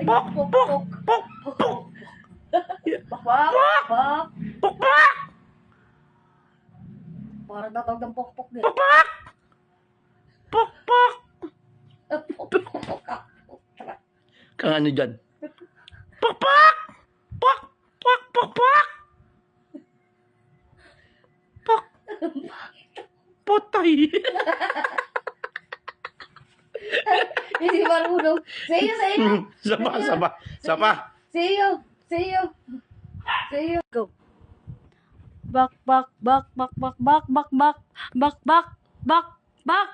Pok, pok, pok, pok, pok. Bak, bak. Pok, pak! Parang tatawag ng pok-pok din. Pok, pak! Pok, pak! Pok-pok. Kang ano dyan? Pok, pak! Pok, pok, pok, pak! Pok. Potay. Hindi marunong. Sa'yo, sa'yo. Sapa, sapa, sapa. Sa'yo, sa'yo. Sa'yo. Go. Bak, bak, bak, bak, bak, bak, bak, bak, bak, bak, bak, bak,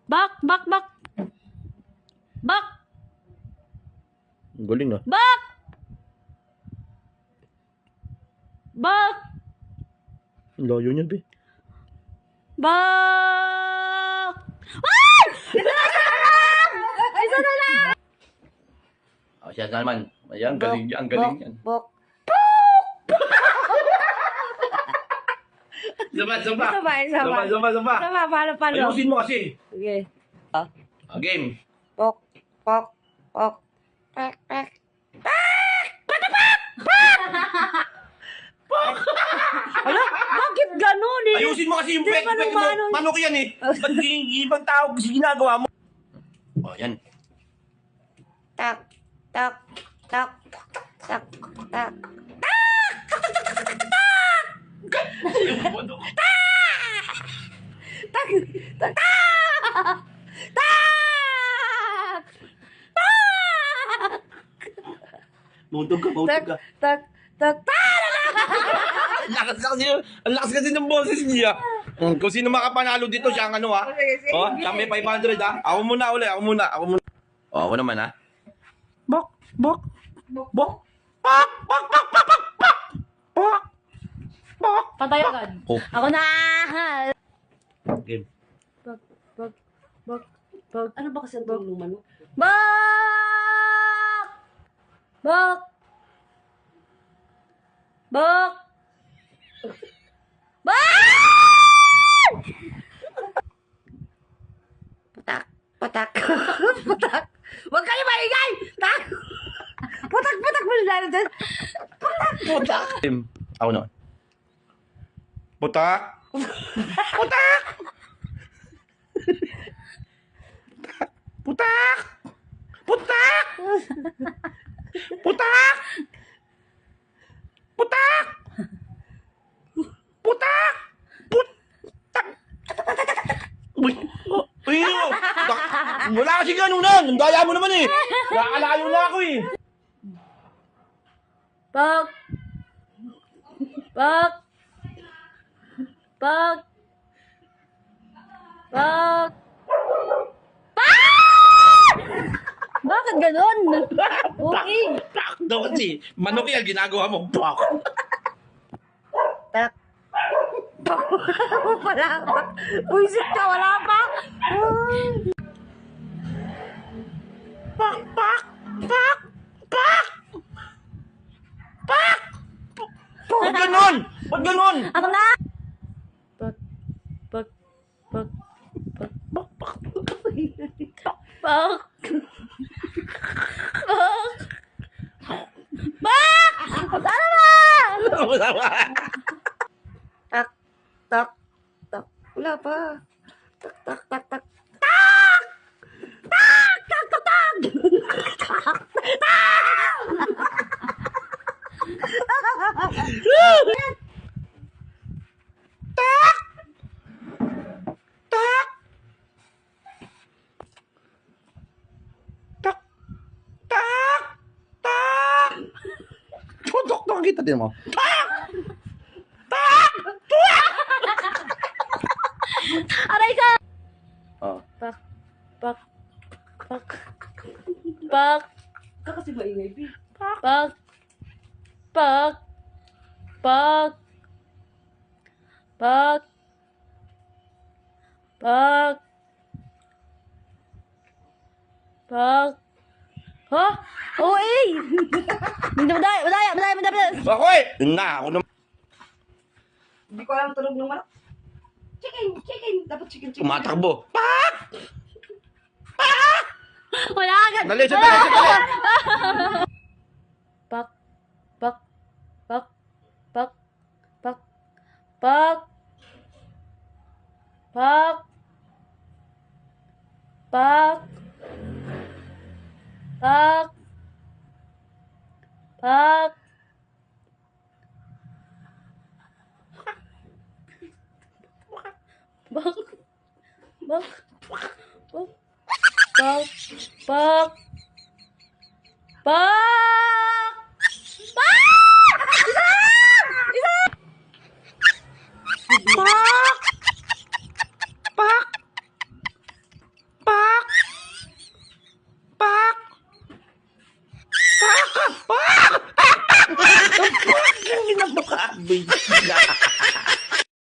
bak, bak, bak, bak, Galing ah. bak, bak, Ang layo niya, be. bak. Ay! Isa na lang! Isa na lang! Oh, siya naman. Ayan, galing yan, galing yan. Bok. Sapa, sapa. Sapa, Sapa, sapa, sapa. Sama, paano? Ayusin mo kasi. Sige. Game. Pok, pok, pok. Pek, pek. Ala, bakit ganun eh? Ayusin mo kasi yung Hindi, pek mo. mano-mano. Manok yan eh. Ba't ibang tao kasi ginagawa mo? Oh, yan. Tak, tak, tak, tak, tak. Tak, tak, tak, tak, Mautog ka, mautog ka. tak, tak, tak. Ang lakas kasi ng boses niya. Kung sino makapanalo dito, siya ang ano ha. Oh, kami 500 ha. Ako muna uli, ako muna. Oh, ako naman ha. Bok, bok, bok. Bok, bok, bok, bok, bok, bok. Bok, bok. Patay agad. Oh. Ako na. Game. Bak, bak, bak, bak. Ano ba kasi ang tulong ng manok? Bak! Bak! Bak! Bak! Patak! Patak! Patak! Huwag kayo maingay! Tak! Patak! Patak mo sila natin! Patak! Patak! Game. Ako naman. Putak! Putak! Putak! Putak! Putak! Putak! Putak! Putak! Uy! Uy! Wala kasi ganun nun! Ang daya mo naman eh! Nakakalayo na ako eh! Bak! Bak! Bak! Bak! Bakit ganon? Okay. Pak! Daw kasi, manok yan, ginagawa mo. Pak! Tak. Wala pa. Buisit ka, wala pa. Pak! Pak! Pak! Pak! Pak! Ba't ganon? Ba't ganon? Ako na. Bak. Bak. Bak. Bak. Pak! Pak! Bak. Bak. Bak! Ano ba? Tak. Tak. Tak. Wala pa. Tak. Tak. Tak. Tak. Tak! Tak! Tak! Tak! Tak! Tak! Tak! Tak! Tak! Tak! Tutok na kita din mo. Tak! Tak! Aray ka! Oh. Pak. Pak. Pak. Pak. Ka kasi maingay, Pi. Pak. Pak. Pak. Pak. Pak. Pak. Ha? Oh, eh! Madaya. Ako eh! Yun na, ako naman. Hindi ko alam tunog ng manok. Chicken! Dapat chicken. Tumatakbo. Pak! Pak! Wala agad. Dali, dali. Pak, pak, pak, pak, pak, pak, pak, pak, pak, pak, bak, bak, bak, bak, bak, bak, Pak! Pak! Pak! Pak! Pak! Pak! Ang ginabaka.